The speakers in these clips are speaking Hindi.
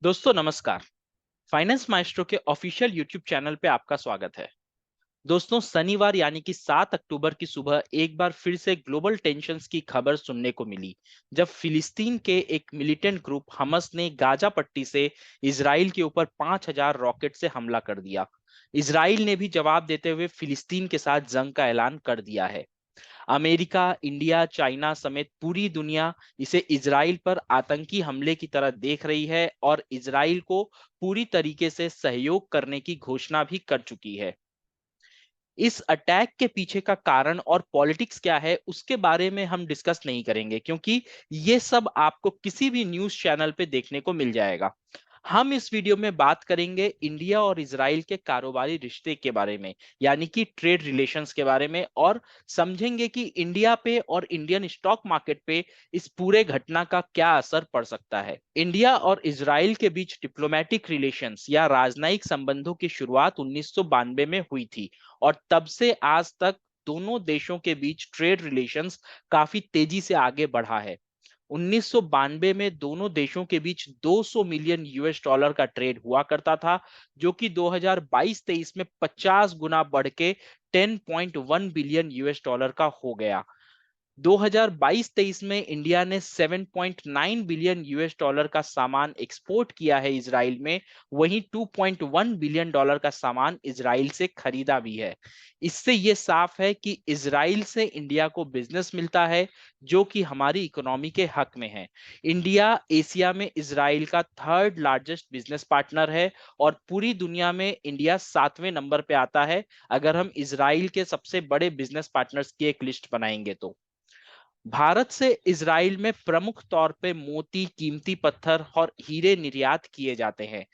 दोस्तों नमस्कार। फाइनेंस माइस्ट्रो के ऑफिशियल यूट्यूब चैनल पे आपका स्वागत है। दोस्तों शनिवार यानी कि 7 अक्टूबर की सुबह एक बार फिर से ग्लोबल टेंशन्स की खबर सुनने को मिली जब फिलिस्तीन के एक मिलिटेंट ग्रुप हमस ने गाजा पट्टी से इजराइल के ऊपर 5,000 रॉकेट से हमला कर दिया। इजराइल ने भी जवाब देते हुए फिलिस्तीन के साथ जंग का ऐलान कर दिया है। अमेरिका, इंडिया, चाइना समेत पूरी दुनिया इसे इजराइल पर आतंकी हमले की तरह देख रही है और इजराइल को पूरी तरीके से सहयोग करने की घोषणा भी कर चुकी है। इस अटैक के पीछे का कारण और पॉलिटिक्स क्या है उसके बारे में हम डिस्कस नहीं करेंगे क्योंकि ये सब आपको किसी भी न्यूज़ चैनल पे देखने को मिल जाएगा। हम इस वीडियो में बात करेंगे इंडिया और इजराइल के कारोबारी रिश्ते के बारे में, यानी कि ट्रेड रिलेशंस के बारे में, और समझेंगे कि इंडिया पे और इंडियन स्टॉक मार्केट पे इस पूरे घटना का क्या असर पड़ सकता है। इंडिया और इजराइल के बीच डिप्लोमेटिक रिलेशंस या राजनयिक संबंधों की शुरुआत 1992 में हुई थी और तब से आज तक दोनों देशों के बीच ट्रेड रिलेशंस काफी तेजी से आगे बढ़ा है। 1992 में दोनों देशों के बीच 200 मिलियन यूएस डॉलर का ट्रेड हुआ करता था, जो कि 2022-23 में 50 गुना बढ़ के 10.1 बिलियन यूएस डॉलर का हो गया। 2022-23 में इंडिया ने 7.9 बिलियन यूएस डॉलर का सामान एक्सपोर्ट किया है इजराइल में, वहीं 2.1 बिलियन डॉलर का सामान इजराइल से खरीदा भी है। इससे यह साफ है कि इजराइल से इंडिया को बिजनेस मिलता है जो कि हमारी इकोनॉमी के हक में है। इंडिया एशिया में इजराइल का थर्ड लार्जेस्ट बिजनेस पार्टनर है और पूरी दुनिया में इंडिया 7वें नंबर पे आता है अगर हम इजराइल के सबसे बड़े बिजनेस पार्टनर्स की एक लिस्ट बनाएंगे तो। भारत से इजराइल में प्रमुख तौर पे मोती, कीमती पत्थर और हीरे निर्यात किए जाते हैं।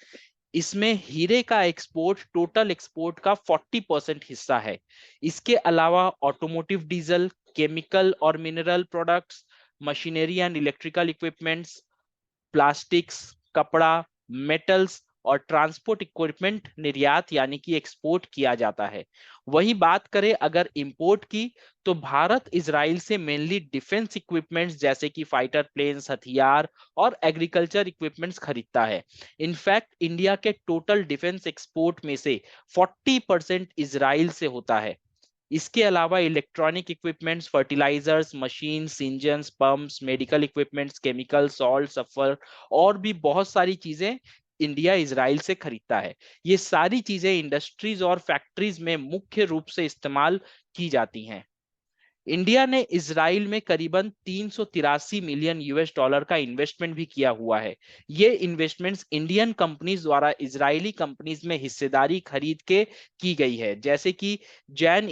इसमें हीरे का एक्सपोर्ट टोटल एक्सपोर्ट का 40% हिस्सा है। इसके अलावा ऑटोमोटिव, डीजल, केमिकल और mineral products, machinery and electrical equipments, plastics, कपड़ा, मेटल्स और ट्रांसपोर्ट इक्विपमेंट निर्यात यानी कि एक्सपोर्ट किया जाता है। वही बात करें अगर इंपोर्ट की, तो भारत इजराइल से मेनली डिफेंस इक्विपमेंट्स जैसे कि फाइटर प्लेन्स, हथियार और एग्रीकल्चर इक्विपमेंट्स खरीदता है। इनफैक्ट इंडिया के टोटल डिफेंस एक्सपोर्ट में से 40% इजराइल से होता है। इसके अलावा electronic equipments, fertilizers, machines, engines, pumps, medical equipments, chemical, salt, sulphur और भी बहुत सारी चीजें इंडिया इजराइल से खरीदता है। ये सारी चीजें इंडस्ट्रीज और फैक्ट्रीज में मुख्य रूप से इस्तेमाल की जाती हैं। इंडिया ने इजराइल में करीबन 383 मिलियन यूएस डॉलर का इन्वेस्टमेंट भी किया हुआ है। ये इन्वेस्टमेंट्स इंडियन कंपनीज द्वारा इजरायली कंपनीज में हिस्सेदारी खरीद के की गई है, जैसे कि जैन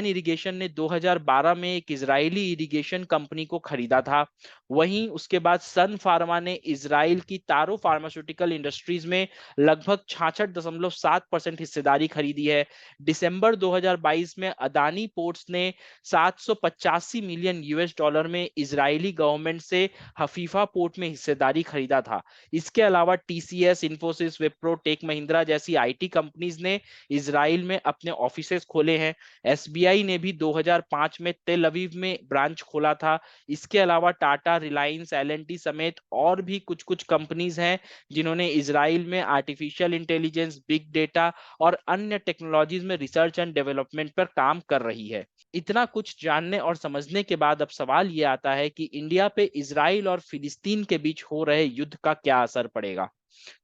इरिगेशन ने 2012 में एक इजरायली इरिगेशन कंपनी को खरीदा था। वहीं उसके बाद सन फार्मा ने इजराइल की तारो फार्मास्यूटिकल इंडस्ट्रीज में लगभग 66.7% हिस्सेदारी खरीदी है। दिसंबर 2022 में अदानी पोर्ट्स ने 785 मिलियन यूएस डॉलर में इजरायली गवर्नमेंट से हफीफा पोर्ट में हिस्सेदारी खरीदा था। इसके अलावा टीसीएस, इंफोसिस, विप्रो, टेक महिंद्रा जैसी आईटी कंपनीज ने इजराइल में अपने ऑफिसेस खोले हैं। एसबीआई ने भी 2005 में तेल अवीव में ब्रांच खोला था। इसके अलावा टाटा, रिलायंस, एलएनटी समेत और भी कुछ कुछ कंपनीज हैं जिन्होंने इजराइल में आर्टिफिशियल इंटेलिजेंस, बिग डेटा और अन्य टेक्नोलॉजीज में रिसर्च एंड डेवलपमेंट पर काम कर रही है। इतना कुछ जानने और समझने के बाद अब सवाल ये आता है कि इंडिया पे इजराइल और फिलिस्तीन के बीच हो रहे युद्ध का क्या असर पड़ेगा।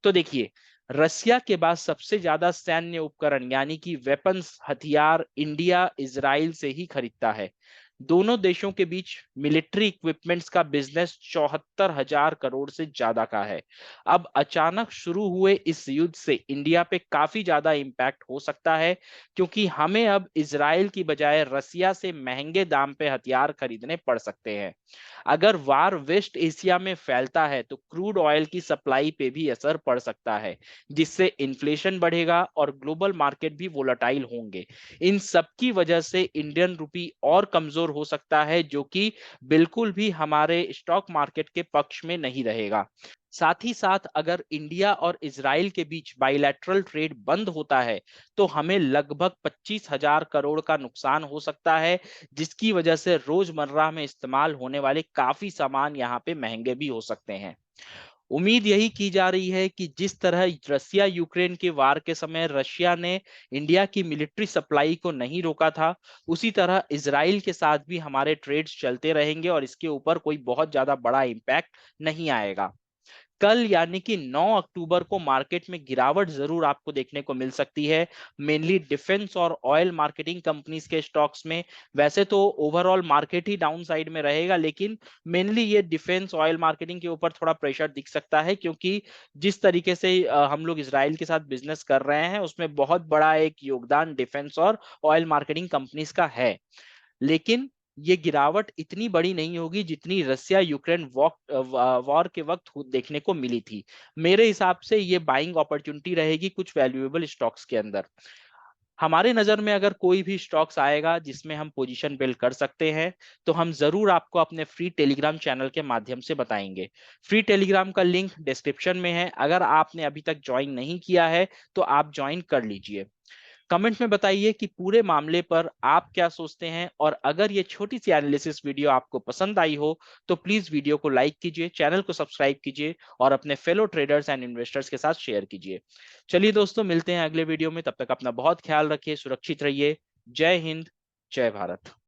तो देखिए, रसिया के बाद सबसे ज्यादा सैन्य उपकरण यानी कि वेपन्स, हथियार इंडिया इजराइल से ही खरीदता है। दोनों देशों के बीच मिलिट्री इक्विपमेंट्स का बिजनेस 74,000 करोड़ से ज्यादा का है। अब अचानक शुरू हुए इस युद्ध से इंडिया पे काफी ज्यादा इंपैक्ट हो सकता है क्योंकि हमें अब इजराइल की बजाय रसिया से महंगे दाम पे हथियार खरीदने पड़ सकते हैं। अगर वार वेस्ट एशिया में फैलता है तो क्रूड ऑयल की सप्लाई पे भी असर पड़ सकता है, जिससे इन्फ्लेशन बढ़ेगा और ग्लोबल मार्केट भी वोलेटाइल होंगे। इन सब की वजह से इंडियन रुपी और कमजोर हो सकता है जो कि बिल्कुल भी हमारे स्टॉक मार्केट के पक्ष में नहीं रहेगा। साथ ही साथ अगर इंडिया और इजराइल के बीच बाइलैटरल ट्रेड बंद होता है तो हमें लगभग 25,000 करोड़ का नुकसान हो सकता है, जिसकी वजह से रोजमर्रा में इस्तेमाल होने वाले काफी सामान यहाँ पे महंगे भी हो सकते हैं। उम्मीद यही की जा रही है कि जिस तरह रसिया यूक्रेन के वार के समय रशिया ने इंडिया की मिलिट्री सप्लाई को नहीं रोका था, उसी तरह इसराइल के साथ भी हमारे ट्रेड्स चलते रहेंगे और इसके ऊपर कोई बहुत ज्यादा बड़ा इम्पैक्ट नहीं आएगा। कल यानी कि 9 अक्टूबर को मार्केट में गिरावट जरूर आपको देखने को मिल सकती है, मेनली डिफेंस और ऑयल मार्केटिंग कंपनीज के स्टॉक्स में। वैसे तो ओवरऑल मार्केट ही डाउन साइड में रहेगा, लेकिन मेनली ये डिफेंस ऑयल मार्केटिंग के ऊपर थोड़ा प्रेशर दिख सकता है, क्योंकि जिस तरीके से हम लोग इसराइल के साथ बिजनेस कर रहे हैं उसमें बहुत बड़ा एक योगदान डिफेंस और ऑयल मार्केटिंग कंपनीज का है। लेकिन ये गिरावट इतनी बड़ी नहीं होगी जितनी रसिया यूक्रेन वॉर के वक्त देखने को मिली थी। मेरे हिसाब से ये बाइंग अपॉर्चुनिटी रहेगी कुछ वैल्यूएबल स्टॉक्स के अंदर। हमारे नजर में अगर कोई भी स्टॉक्स आएगा जिसमें हम पोजीशन बिल्ड कर सकते हैं, तो हम जरूर आपको अपने फ्री टेलीग्राम चैनल के माध्यम से बताएंगे। फ्री टेलीग्राम का लिंक डिस्क्रिप्शन में है, अगर आपने अभी तक ज्वाइन नहीं किया है तो आप ज्वाइन कर लीजिए। कमेंट में बताइए कि पूरे मामले पर आप क्या सोचते हैं, और अगर ये छोटी सी एनालिसिस वीडियो आपको पसंद आई हो तो प्लीज वीडियो को लाइक कीजिए, चैनल को सब्सक्राइब कीजिए और अपने फेलो ट्रेडर्स एंड इन्वेस्टर्स के साथ शेयर कीजिए। चलिए दोस्तों, मिलते हैं अगले वीडियो में, तब तक अपना बहुत ख्याल रखिए, सुरक्षित रहिए। जय हिंद, जय भारत।